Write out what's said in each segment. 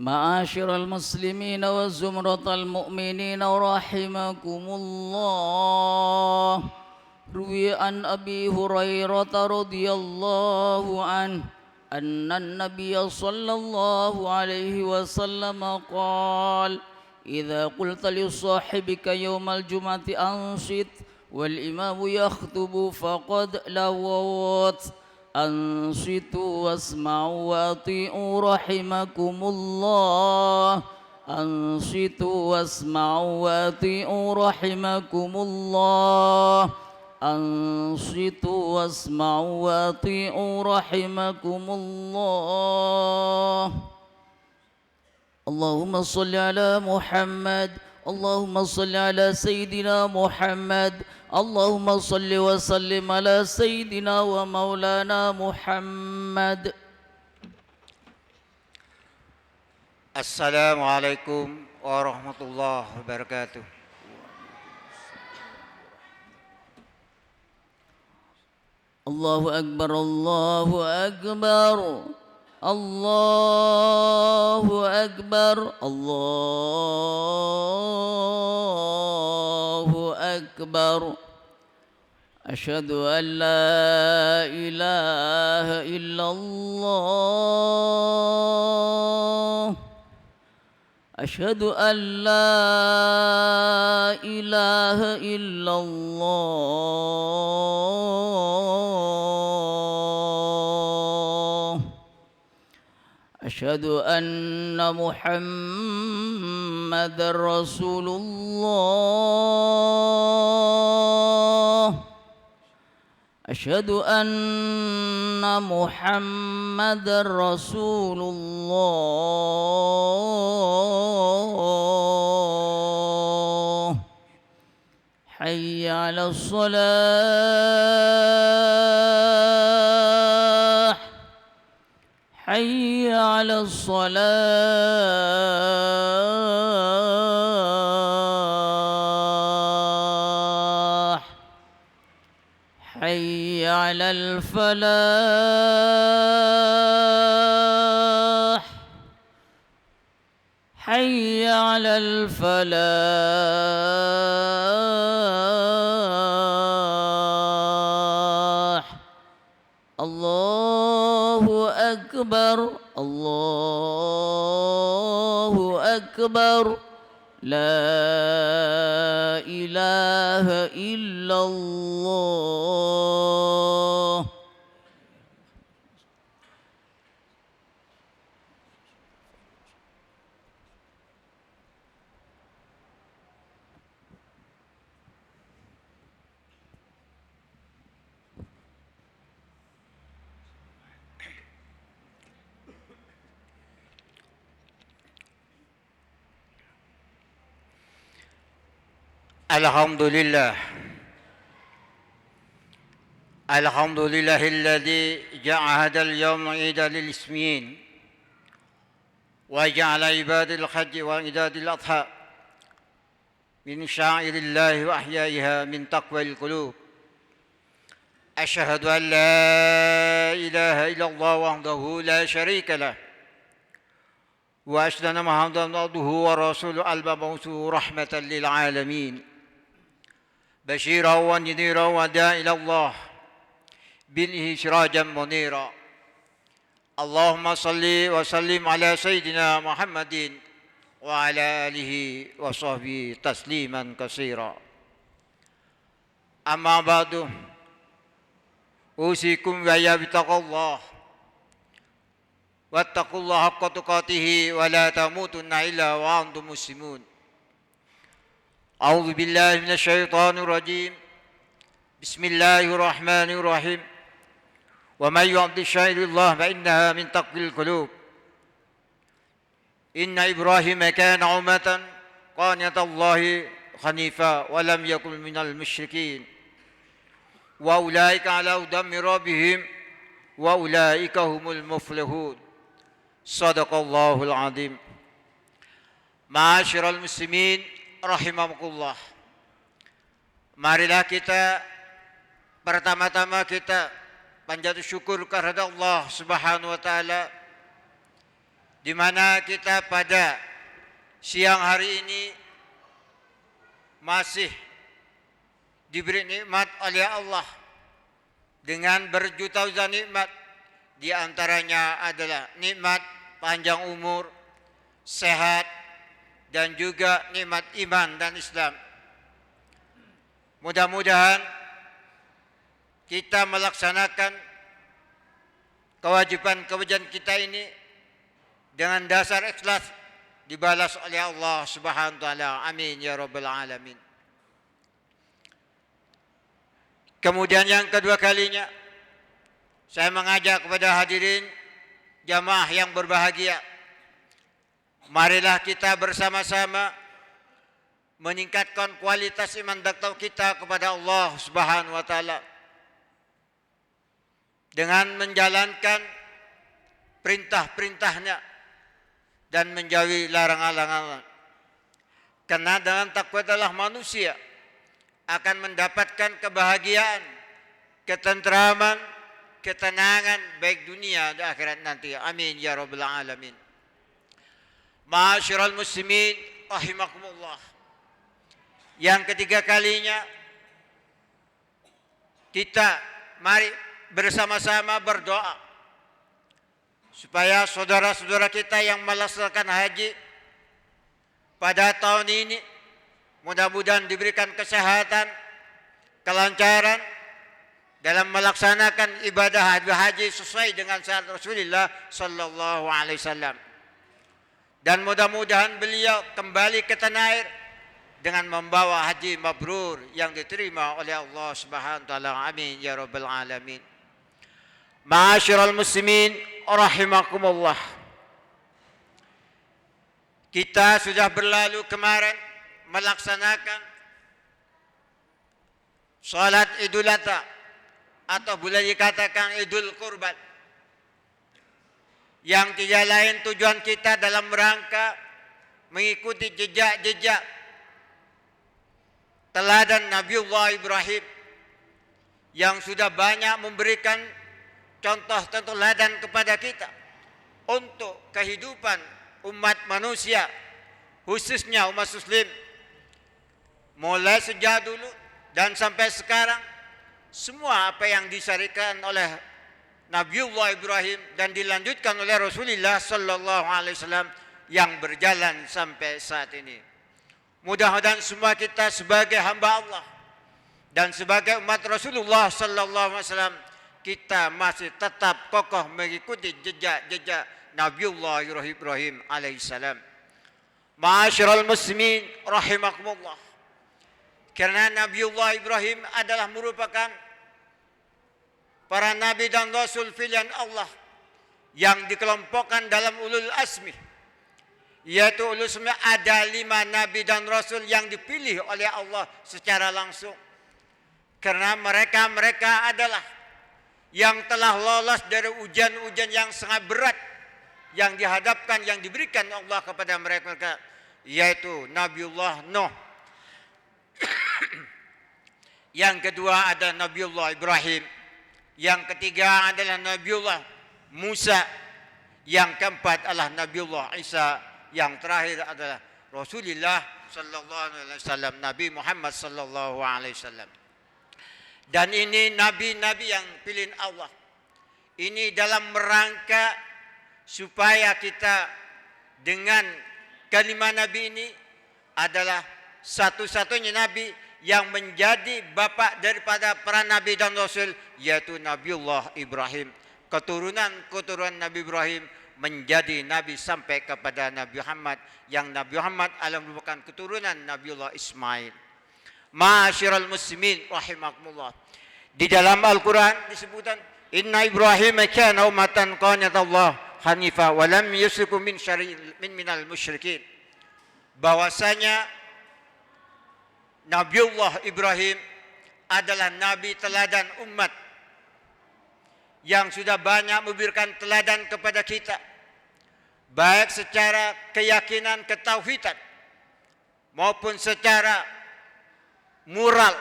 معاشر المسلمين وزمرة المؤمنين رحمكم الله. روي عن أبي هريرة رضي الله عنه أن النبي صلى الله عليه وسلم قال: إذا قلت لصاحبك يوم الجمعة أنصت والإمام يخطب فقد لغوت. أنصتوا واسمعوا وأطيعوا رحمكم الله. أنصتوا واسمعوا وأطيعوا رحمكم الله. أنصتوا واسمعوا وأطيعوا رحمكم الله. اللهم صل على محمد. اللهم صل على سيدنا محمد. اللهم صل وسلم على سيدنا ومولانا محمد. Assalamualaikum warahmatullahi wabarakatuh. الله أكبر الله أكبر الله أكبر الله أكبر. أشهد أن لا إله إلا الله. أشهد أن لا إله إلا الله. أشهد أن محمد رسول الله. أشهد أن محمد رسول الله. حي على الصلاة. حي على الصلاة. حي على الفلاح. حي على الفلاح. الله أكبر الله أكبر. لا إله إلا الله. Alhamdulillah. Alhamdulillahilladzi ja'ala hadal yawma 'idan lil muslimin wa ja'ala ibadil hajji wa idadil adha min sya'irillahi wa ahyaiha min taqwal qulub. Asyhadu an la ilaha illallah wahdahu la syarika lah wa asyhadu anna Muhammadan abduhu wa rasuluhu al-mab'utsu rahmatan lil alamin. بشيرا ونذيرا وداعيا إلى الله بإذنه سراجا منيرا. اللهم صل وسلم على سيدنا محمد وعلى آله وصحبه تسليما كثيرا. أما بعد أوصيكم وإياي بتقوى الله واتقوا الله حق تقاته ولا تموتن إلا وأنتم مسلمون. أعوذ بالله من الشيطان الرجيم. بسم الله الرحمن الرحيم. ومن يعبد شعائر الله فإنها من تقوى القلوب. إن إبراهيم كان أمة قانتا الله حنيفا ولم يكن من المشركين وأولئك على هدى من ربهم وأولئك هم المفلحون. صدق الله العظيم. معاشر المسلمين rahimakumullah. Marilah kita pertama-tama kita panjat syukur kepada Allah Subhanahu wa taala di mana kita pada siang hari ini masih diberi nikmat oleh Allah dengan berjuta-juta nikmat. Di antaranya adalah nikmat panjang umur, sehat, dan juga nikmat iman dan Islam. Mudah-mudahan kita melaksanakan kewajiban-kewajiban kita ini dengan dasar ikhlas, dibalas oleh Allah Subhanahu wa taala. Amin ya rabbal alamin. Kemudian yang kedua kalinya saya mengajak kepada hadirin jamaah yang berbahagia, marilah kita bersama-sama meningkatkan kualitas iman dan taqwa kita kepada Allah Subhanahu wa taala dengan menjalankan perintah-perintahnya dan menjauhi larangan-larangan. Karena dengan takwa adalah manusia akan mendapatkan kebahagiaan, ketentraman, ketenangan baik dunia dan akhirat nanti. Amin ya rabbal alamin. Ma'asyiral muslimin rahimakumullah. Yang ketiga kalinya kita mari bersama-sama berdoa supaya saudara-saudara kita yang melaksanakan haji pada tahun ini mudah-mudahan diberikan kesehatan, kelancaran dalam melaksanakan ibadah haji sesuai dengan syariat Rasulullah sallallahu alaihi wasallam. Dan mudah-mudahan beliau kembali ke tanah air dengan membawa haji mabrur yang diterima oleh Allah Subhanahu wa taala. Amin ya rabbal alamin. Ma'asyiral muslimin rahimakumullah. Kita sudah berlalu kemarin melaksanakan salat Idul Adha atau boleh dikatakan Idul Qurban, yang tidak lain tujuan kita dalam rangka mengikuti jejak-jejak teladan Nabiullah Ibrahim yang sudah banyak memberikan contoh teladan kepada kita untuk kehidupan umat manusia, khususnya umat muslim. Mulai sejak dulu dan sampai sekarang, semua apa yang disyariatkan oleh Nabiullah Ibrahim dan dilanjutkan oleh Rasulullah sallallahu alaihi wasallam yang berjalan sampai saat ini. Mudah-mudahan semua kita sebagai hamba Allah dan sebagai umat Rasulullah sallallahu alaihi wasallam, kita masih tetap kokoh mengikuti jejak-jejak Nabiullah Ibrahim alaihissalam. Ma'asyiral muslimin rahimakumullah. Karena Nabiullah Ibrahim adalah merupakan para nabi dan rasul pilihan Allah yang dikelompokkan dalam ulul asmi, yaitu ulul asmi ada 5 nabi dan rasul yang dipilih oleh Allah secara langsung. Karena mereka adalah yang telah lolos dari ujian-ujian yang sangat berat yang dihadapkan, yang diberikan Allah kepada mereka, yaitu Nabiullah Nuh. Yang kedua ada Nabiullah Ibrahim. Yang ketiga adalah Nabiullah Musa. Yang keempat adalah Nabiullah Isa. Yang terakhir adalah Rasulullah sallallahu alaihi wasallam, Nabi Muhammad sallallahu alaihi wasallam. Dan ini nabi-nabi yang pilihan Allah. Ini dalam rangka supaya kita dengan kelima nabi ini adalah satu-satunya nabi yang menjadi bapak daripada para nabi dan rasul, yaitu Nabiullah Ibrahim. Keturunan Nabi Ibrahim menjadi nabi sampai kepada Nabi Muhammad, yang Nabi Muhammad adalah merupakan keturunan Nabiullah Ismail. Ma'asyiral muslimin rahimakumullah. Di dalam Al-Quran disebutkan, Inna Ibrahim kana ummatan qanitallah hanifah wa lam yusyriku minal musyrikin. Bahwasanya Nabiullah Ibrahim adalah nabi teladan umat yang sudah banyak memberikan teladan kepada kita, baik secara keyakinan ketauhidan maupun secara moral,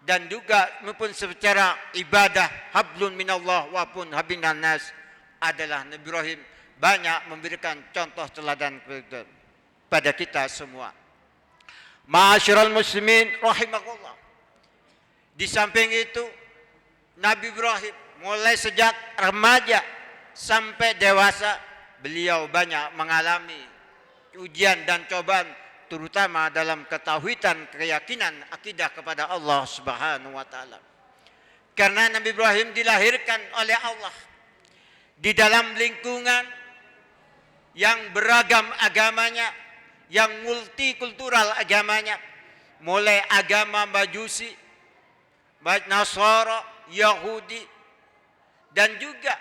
dan juga maupun secara ibadah. Hablun minallah wa pun habinan nas adalah Nabi Ibrahim banyak memberikan contoh teladan pada kita semua. Ma'asyiral muslimin rahimakumullah. Di samping itu Nabi Ibrahim mulai sejak remaja sampai dewasa beliau banyak mengalami ujian dan cobaan, terutama dalam ketauhidan, keyakinan, akidah kepada Allah Subhanahu wa taala. Karena Nabi Ibrahim dilahirkan oleh Allah di dalam lingkungan yang beragam agamanya, yang multikultural agamanya, mulai agama Majusi, baik Nasara, Yahudi, dan juga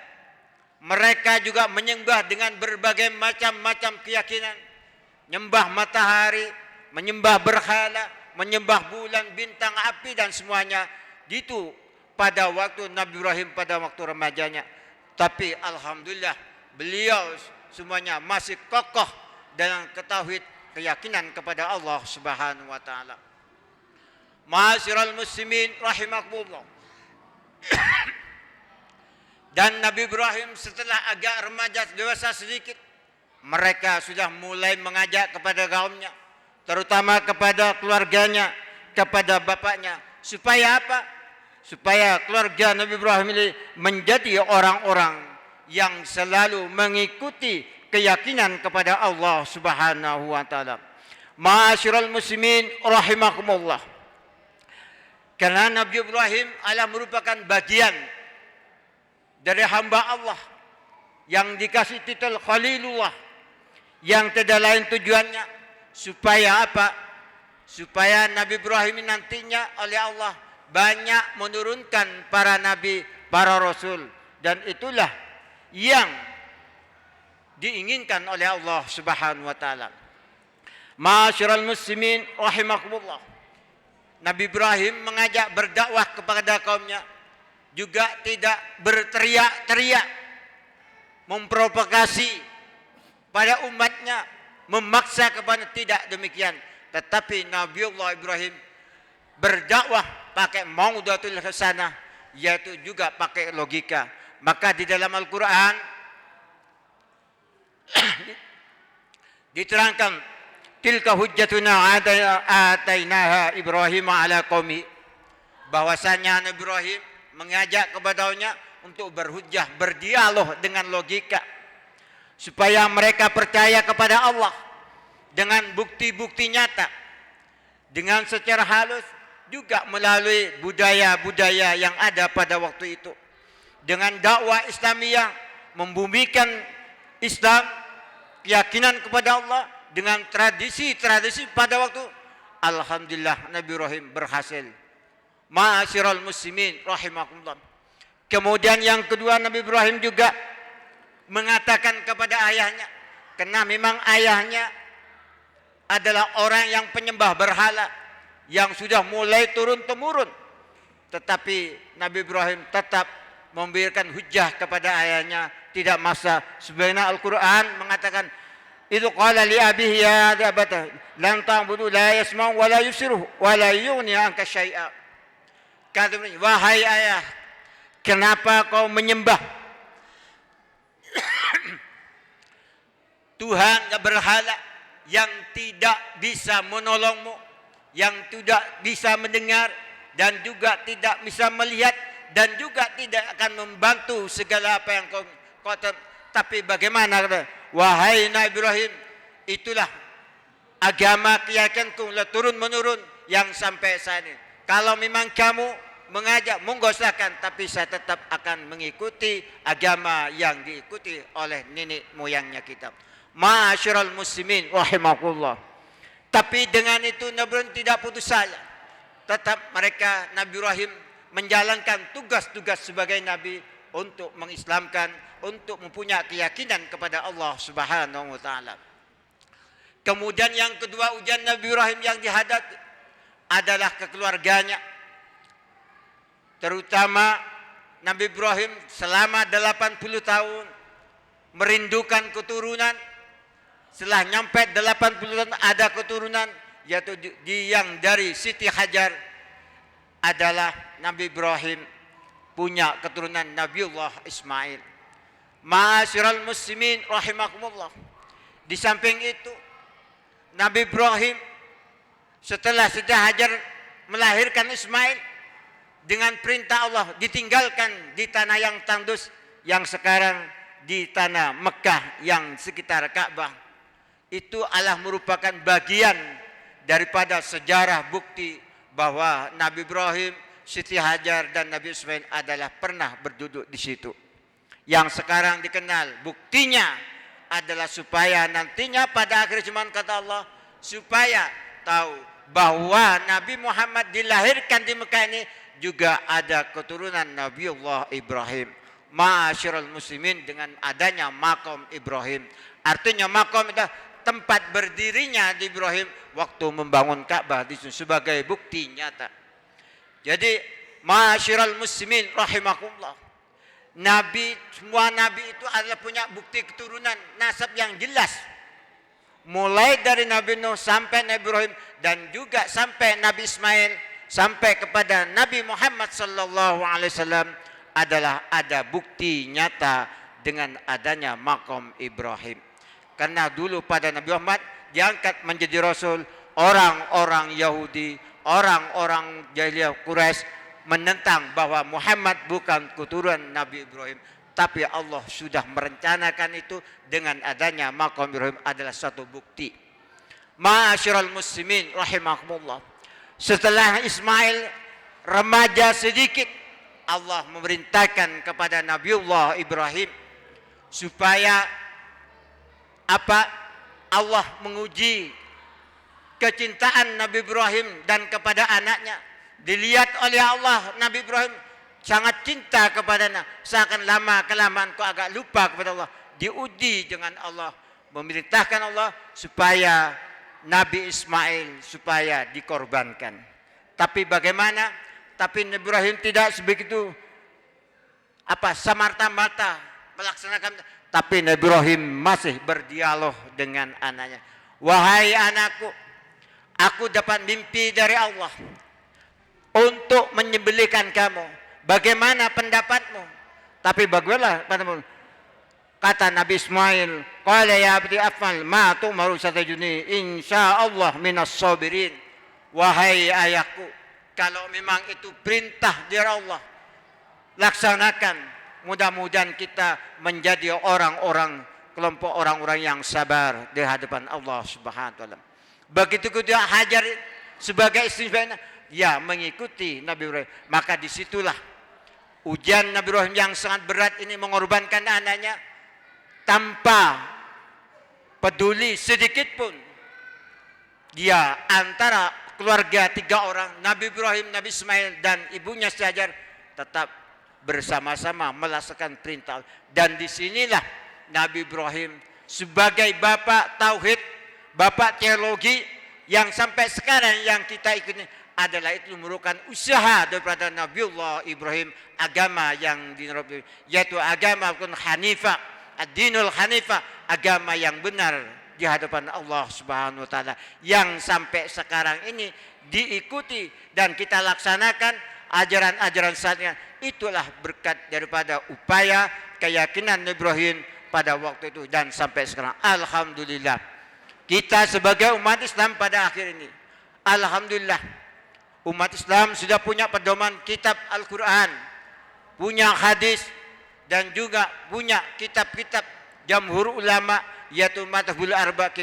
mereka juga menyembah dengan berbagai macam-macam keyakinan, menyembah matahari, menyembah berhala, menyembah bulan, bintang, api, dan semuanya itu pada waktu Nabi Ibrahim pada waktu remajanya. Tapi alhamdulillah beliau semuanya masih kokoh dalam ketauhid, keyakinan kepada Allah Subhanahu wa taala. Ma'asyiral muslimin rahimakumullah. Dan Nabi Ibrahim setelah agak remaja dewasa sedikit, mereka sudah mulai mengajak kepada kaumnya, terutama kepada keluarganya, kepada bapaknya, supaya apa? Supaya keluarga Nabi Ibrahim ini menjadi orang-orang yang selalu mengikuti keyakinan kepada Allah Subhanahu wa taala. Ma'asyiral muslimin rahimakumullah. Karena Nabi Ibrahim adalah merupakan bagian dari hamba Allah yang dikasih titel Khalilullah, yang tidak lain tujuannya supaya apa? Supaya Nabi Ibrahim nantinya oleh Allah banyak menurunkan para nabi, para rasul, dan itulah yang diinginkan oleh Allah Subhanahu wa taala. Ma'asyiral muslimin rahimakumullah. Nabi Ibrahim mengajak berdakwah kepada kaumnya, juga tidak berteriak-teriak, memprovokasi pada umatnya, memaksa kepada, tidak demikian. Tetapi Nabiullah Ibrahim berdakwah pakai maudatul hasanah, yaitu juga pakai logika. Maka di dalam Al-Quran diterangkan, tilka hujjatuna atainaha Ibrahim ala qaumi, bahwasanya Nabi Ibrahim mengajak kepadanya untuk berhujjah, berdialog dengan logika, supaya mereka percaya kepada Allah dengan bukti-bukti nyata, dengan secara halus, juga melalui budaya-budaya yang ada pada waktu itu, dengan dakwah Islamiyah, membumikan Islam, keyakinan kepada Allah, dengan tradisi-tradisi pada waktu. Alhamdulillah Nabi Ibrahim berhasil. Ma'asyiral muslimin rahimakumullah. Kemudian yang kedua, Nabi Ibrahim juga mengatakan kepada ayahnya, karena memang ayahnya adalah orang yang penyembah berhala yang sudah mulai turun-temurun, tetapi Nabi Ibrahim tetap memberikan hujjah kepada ayahnya, tidak masa. Sebenarnya Al-Quran mengatakan, itu qala li abihi ya abata lan ta'budu la yasma'u wa la yusiru wa la yughni anka syai'a. Kata, wahai ayah, kenapa kau menyembah Tuhan berhala yang tidak bisa menolongmu, yang tidak bisa mendengar, dan juga tidak bisa melihat, dan juga tidak akan membantu segala apa yang kau tapi bagaimana? Wahai Nabi Ibrahim, itulah agama keyakinanku turun menurun yang sampai saat ini. Kalau memang kamu mengajak, monggo silakan, tapi saya tetap akan mengikuti agama yang diikuti oleh nenek moyangnya kita. Ma'asyiral muslimin rahimakumullah. Tapi dengan itu Nabi Ibrahim tidak putus asa. Tetap mereka, Nabi Ibrahim menjalankan tugas-tugas sebagai nabi untuk mengislamkan, untuk mempunyai keyakinan kepada Allah Subhanahu wa taala. Kemudian yang kedua, ujian Nabi Ibrahim yang dihadapi adalah kekeluarganya. Terutama Nabi Ibrahim selama 80 tahun merindukan keturunan. Setelah nyampe 80 tahun ada keturunan, yaitu yang dari Siti Hajar adalah Nabi Ibrahim punya keturunan Nabiullah Ismail. Ma'asyiral muslimin rahimakumullah. Di samping itu, Nabi Ibrahim setelah Siti Hajar melahirkan Ismail, dengan perintah Allah ditinggalkan di tanah yang tandus yang sekarang di tanah Mekah yang sekitar Ka'bah. Itu adalah merupakan bagian daripada sejarah bukti bahwa Nabi Ibrahim, Siti Hajar dan Nabi Ismail adalah pernah berduduk di situ. Yang sekarang dikenal buktinya adalah supaya nantinya pada akhir zaman kata Allah, supaya tahu bahwa Nabi Muhammad dilahirkan di Mekah ini juga ada keturunan Nabiullah Ibrahim. Ma'asyiral muslimin, dengan adanya makom Ibrahim, artinya makom itu tempat berdirinya di Ibrahim waktu membangun Ka'bah di situ sebagai bukti nyata. Jadi ma'asyiral muslimin rahimakumullah, semua nabi itu adalah punya bukti keturunan nasab yang jelas. Mulai dari Nabi Nuh sampai Nabi Ibrahim dan juga sampai Nabi Ismail sampai kepada Nabi Muhammad sallallahu alaihi wasallam adalah ada bukti nyata dengan adanya makom Ibrahim. Karena dulu pada Nabi Muhammad diangkat menjadi rasul, orang-orang Yahudi, orang-orang jahiliyah Quraisy menentang bahwa Muhammad bukan keturunan Nabi Ibrahim. Tapi Allah sudah merencanakan itu dengan adanya makom Ibrahim adalah satu bukti. Ma'asyiral muslimin rahimakumullah. Setelah Ismail remaja sedikit, Allah memerintahkan kepada Nabiullah Ibrahim supaya apa? Allah menguji kecintaan Nabi Ibrahim dan kepada anaknya. Dilihat oleh Allah, Nabi Ibrahim sangat cinta kepadanya. Seakan lama kelamaan kau agak lupa kepada Allah. Diuji dengan Allah, memerintahkan Allah supaya Nabi Ismail supaya dikorbankan. Tapi bagaimana? Tapi Nabi Ibrahim tidak sebegitu samarta-marta melaksanakan. Tapi Nabi Ibrahim masih berdialog dengan anaknya. Wahai anakku, aku dapat mimpi dari Allah untuk menyembelihkan kamu. Bagaimana pendapatmu? Tapi bagaimana pendapatmu? Kata Nabi Ismail, qala ya abdi afal ma tu'maru satajuni insyaallah minas sabirin. Wahai ayahku, kalau memang itu perintah dari Allah, laksanakan. Mudah-mudahan kita menjadi orang-orang, kelompok orang-orang yang sabar di hadapan Allah Subhanahu wa taala. Begitu juga Hajar sebagai istri ya mengikuti Nabi Ibrahim. Maka disitulah ujian Nabi Ibrahim yang sangat berat ini, mengorbankan anaknya tanpa peduli sedikit pun. Dia antara keluarga 3 orang, Nabi Ibrahim, Nabi Ismail dan ibunya Hajar tetap bersama-sama melaksanakan perintah. Dan disinilah Nabi Ibrahim sebagai bapak tauhid, bapak teologi yang sampai sekarang yang kita ikuti adalah itu merupakan usaha daripada Nabiullah Ibrahim, agama yang dinurut, yaitu agama Hanifah, ad-dinul Hanifah, agama yang benar di hadapan Allah Subhanahu wa taala, yang sampai sekarang ini diikuti dan kita laksanakan ajaran-ajaran saatnya. Itulah berkat daripada upaya keyakinan Nabi Ibrahim pada waktu itu dan sampai sekarang. Alhamdulillah, kita sebagai umat Islam pada akhir ini, alhamdulillah, umat Islam sudah punya pedoman kitab Al-Quran, punya hadis, dan juga punya kitab-kitab jamhur ulama, yaitu Madhabul Arba'.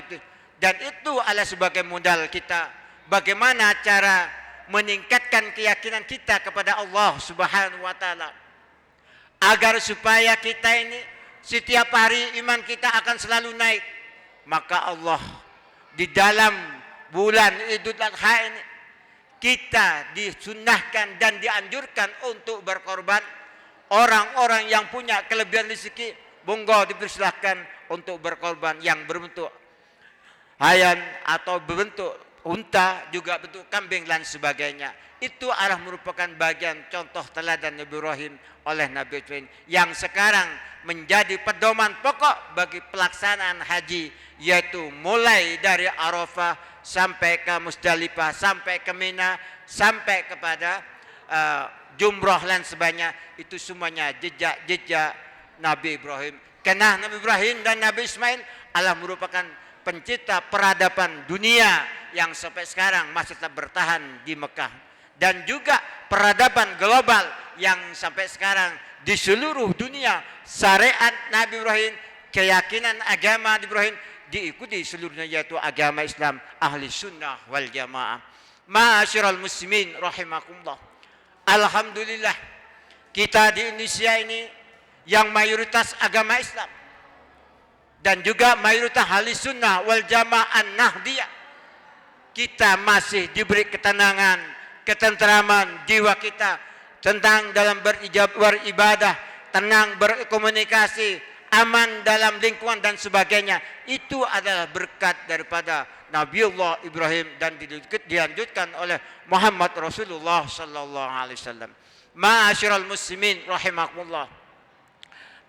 Dan itu adalah sebagai modal kita bagaimana cara meningkatkan keyakinan kita kepada Allah Subhanahu wa taala, agar supaya kita ini setiap hari iman kita akan selalu naik. Maka Allah di dalam bulan Idul Adha ini kita disunnahkan dan dianjurkan untuk berkorban. Orang-orang yang punya kelebihan rezeki, monggo dipersilahkan untuk berkorban yang berbentuk hayan atau berbentuk unta, juga bentuk kambing dan sebagainya. Itu adalah merupakan bagian contoh teladan Nabi Ibrahim oleh Nabi Ibrahim yang sekarang menjadi pedoman pokok bagi pelaksanaan haji, yaitu mulai dari Arafah sampai ke Musdalifah, sampai ke Mina, sampai kepada jumrah dan sebagainya. Itu semuanya jejak-jejak Nabi Ibrahim Karena Nabi Ibrahim dan Nabi Ismail adalah merupakan pencipta peradaban dunia yang sampai sekarang masih tetap bertahan di Mekah. Dan juga peradaban global yang sampai sekarang di seluruh dunia syariat Nabi Ibrahim, keyakinan agama Nabi Ibrahim diikuti seluruhnya, yaitu agama Islam ahli sunnah wal jamaah. Ma'asyiral muslimin rahimakumullah. Alhamdulillah kita di Indonesia ini yang mayoritas agama Islam dan juga mayoritas ahli sunnah wal jamaah nahdiyah, kita masih diberi ketenangan, ketentraman jiwa kita tentang dalam beribadah, tenang berkomunikasi, aman dalam lingkungan dan sebagainya. Itu adalah berkat daripada Nabiullah Ibrahim dan dilanjutkan oleh Muhammad Rasulullah sallallahu alaihi wasallam. Ma'asyiral muslimin rahimakumullah.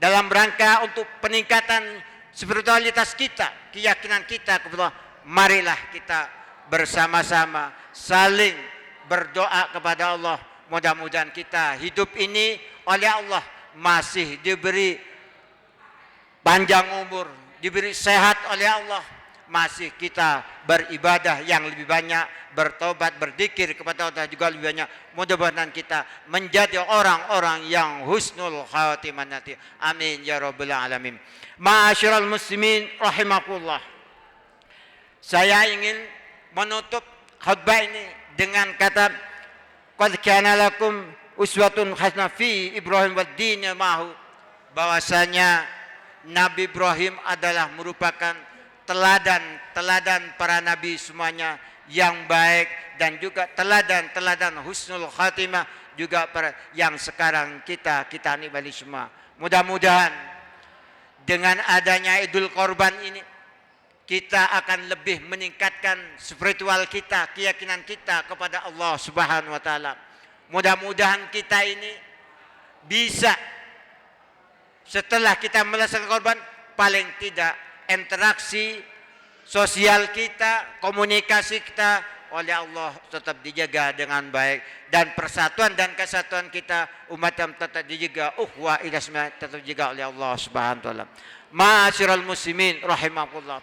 Dalam rangka untuk peningkatan spiritualitas kita, keyakinan kita kepada Allah, marilah kita bersama-sama saling berdoa kepada Allah. Mudah-mudahan kita hidup ini oleh Allah masih diberi panjang umur, diberi sehat oleh Allah, masih kita beribadah yang lebih banyak, bertobat, berzikir kepada Allah juga lebih banyak. Mudah-mudahan kita menjadi orang-orang yang husnul khatimah nanti. Amin ya rabbal alamin. Ma'asyiral muslimin rahimakumullah. Saya ingin menutup khutbah ini dengan kata qad kana lakum uswatun hasanah fi Ibrahim wad din ma'hu, bahwasanya Nabi Ibrahim adalah merupakan teladan para nabi semuanya yang baik, dan juga teladan husnul khatimah juga para yang sekarang kita nikmati semua. Mudah-mudahan dengan adanya Idul Korban ini kita akan lebih meningkatkan spiritual kita, keyakinan kita kepada Allah Subhanahu wa taala. Mudah-mudahan kita ini bisa setelah kita melaksanakan korban, paling tidak interaksi sosial kita, komunikasi kita oleh Allah tetap dijaga dengan baik, dan persatuan dan kesatuan kita umat yang tetap dijaga, uhwah ilasma tetap dijaga oleh Allah Subhanahu wa taala. Ma'asyiral muslimin rahimakumullah.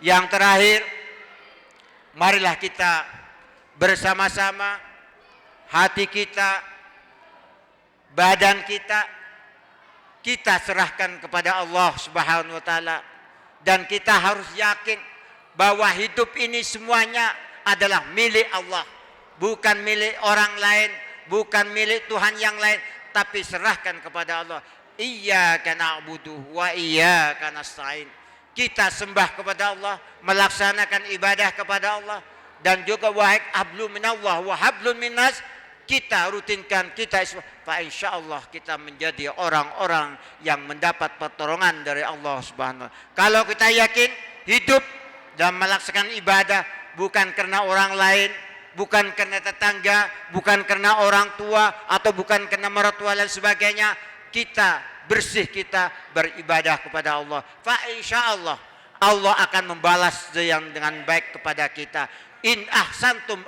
Yang terakhir, marilah kita bersama-sama hati kita, badan kita serahkan kepada Allah Subhanahu wa taala, dan kita harus yakin bahwa hidup ini semuanya adalah milik Allah, bukan milik orang lain, bukan milik Tuhan yang lain, tapi serahkan kepada Allah. Iyyaka na'budu wa iyyaka nasta'in. Kita sembah kepada Allah, melaksanakan ibadah kepada Allah, dan juga wahai hablum minallah wa hablum minnas, kita rutinkan, kita fa insyaallah kita menjadi orang-orang yang mendapat pertolongan dari Allah Subhanahu wa taala. Kalau kita yakin hidup dan melaksanakan ibadah bukan karena orang lain, bukan karena tetangga, bukan karena orang tua, atau bukan karena mertua dan sebagainya, kita bersih, kita beribadah kepada Allah, fa insyaallah Allah akan membalas yang dengan baik kepada kita. In ahsantum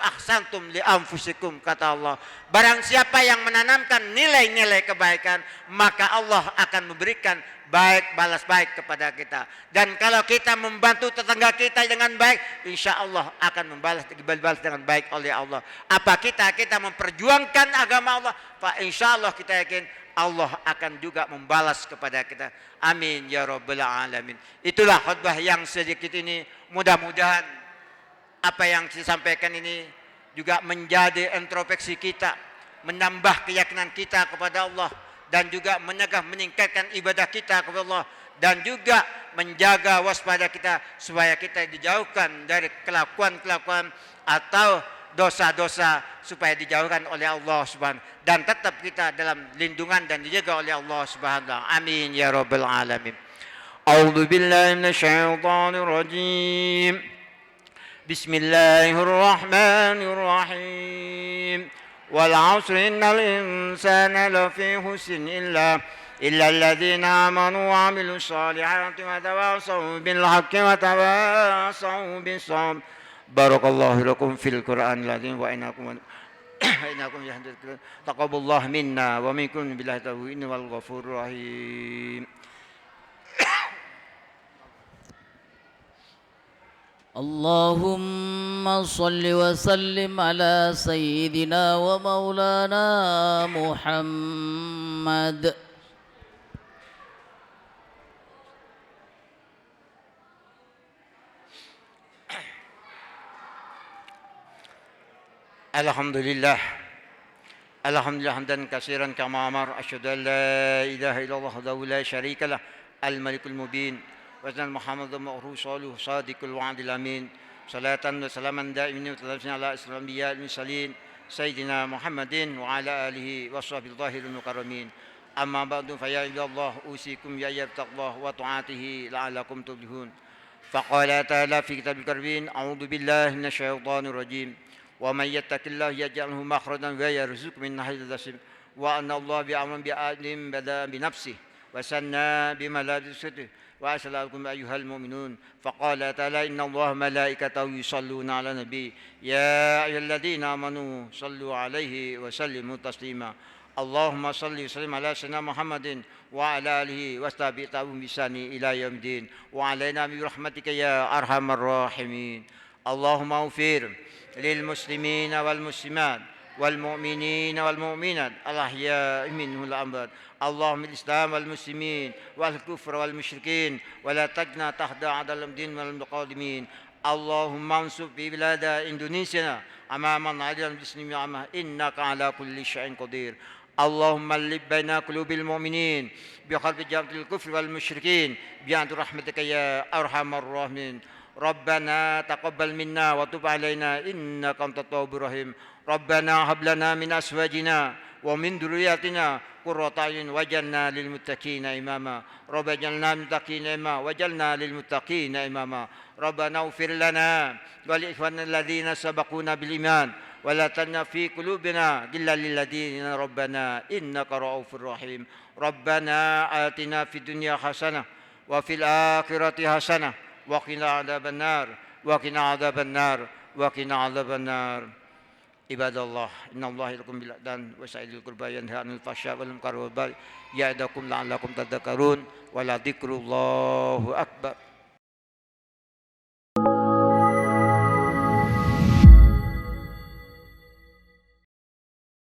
li anfusikum, kata Allah. Barang siapa yang menanamkan nilai-nilai kebaikan, maka Allah akan memberikan baik, balas baik kepada kita. Dan kalau kita membantu tetangga kita dengan baik, insya Allah akan dibalas dengan baik oleh Allah. Apa kita memperjuangkan agama Allah, Pak, insya Allah kita yakin Allah akan juga membalas kepada kita. Amin ya rabbal alamin. Itulah khutbah yang sedikit ini. Mudah-mudahan apa yang saya sampaikan ini juga menjadi introspeksi kita, menambah keyakinan kita kepada Allah, dan juga meningkatkan ibadah kita kepada Allah, dan juga menjaga waspada kita supaya kita dijauhkan dari kelakuan-kelakuan atau dosa-dosa, supaya dijauhkan oleh Allah Subhanahu, dan tetap kita dalam lindungan dan dijaga oleh Allah Subhanahu. Amin ya rabbal alamin. A'udzu billahi minasyaitonir rajim. Bismillahirrahmanirrahim. Wal 'asri innal insana lafi khusrin illa alladzina amanu wa 'amilus solihati wa tawassaw bil haqqi wa tawassaw bis sabr. Barakallahu lakum fil Qur'anil azim wa innakum yahdun. Taqabbalallahu minna wa minkum billahi taufiq wal ghafurur rahim. اللهم صل وسلم على سيدنا ومولانا محمد. الحمد لله حمدا كثيرا كما أمر. أشهد أن لا إله إلا الله وحده لا شريك له الملك المبين وأن محمدا رسوله صادق الوعد الأمين. صلاة وسلاما دائمين وتلازمين على أسرى الأنبياء المرسلين سيدنا محمد وعلى آله وصحبه الظاهرين المكرمين. أما بعد فيا عباد الله أوصيكم بأن تقوى الله وطاعته لعلكم تفلحون. فقال تعالى في كتاب الكريم: أعوذ بالله من الشيطان الرجيم. ومن يتق الله يجعل له مخرجا ويرزقه من حيث لا يحتسب وأن الله بأمر بآدم بدأ بنفسه وسنى بملائكته وأسألكم أيها المؤمنون. فقال تعالى: إن الله ملائكته يصلون على النبي يا أيها الذين آمنوا صلوا عليه وسلموا تسليما. اللهم صل وسلم على سيدنا محمد وعلى آله وصحبه بإحسان إلى يوم الدين وعلينا برحمتك يا أرحم الراحمين. اللهم اغفر للمسلمين والمسلمات والمؤمنين والمؤمنات الأحياء منهم الأموات. اللهم الإسلام والمسلمين والكفر والمشركين ولا تجنا تحت عدل الدين والمقادمين. اللهم انصر في بلاد إندونيسيا أمام عدل المسلمين إنك على كل شيء قدير. اللهم الف بين قلوب المؤمنين بقلب جمع الكفر والمشركين بيد رحمتك يا أرحم الراحمين. ربنا تقبل منا وتب علينا إنك أنت التواب الرحيم. ربنا هب لنا من أزواجنا ومن ذرياتنا قرة أعين واجعلنا للمتقين إماما. رب اجعلنا للمتقين إماما واجعلنا للمتقين إماما. ربنا اغفر لنا ولإخواننا الذين سبقونا بالإيمان ولا تجعل في قلوبنا غلا للذين ربنا إنك رؤوف رحيم. ربنا آتنا في الدنيا حسنة وفي الآخرة حسنة وقنا عذاب النار وقنا عذاب النار وقنا عذاب النار. عباد الله إن الله يأمركم بالعدل وإحسان ذي القربى ينهى عن الفحشاء والمنكر والبغي يعظكم لعلكم تذكرون ولذكر الله أكبر.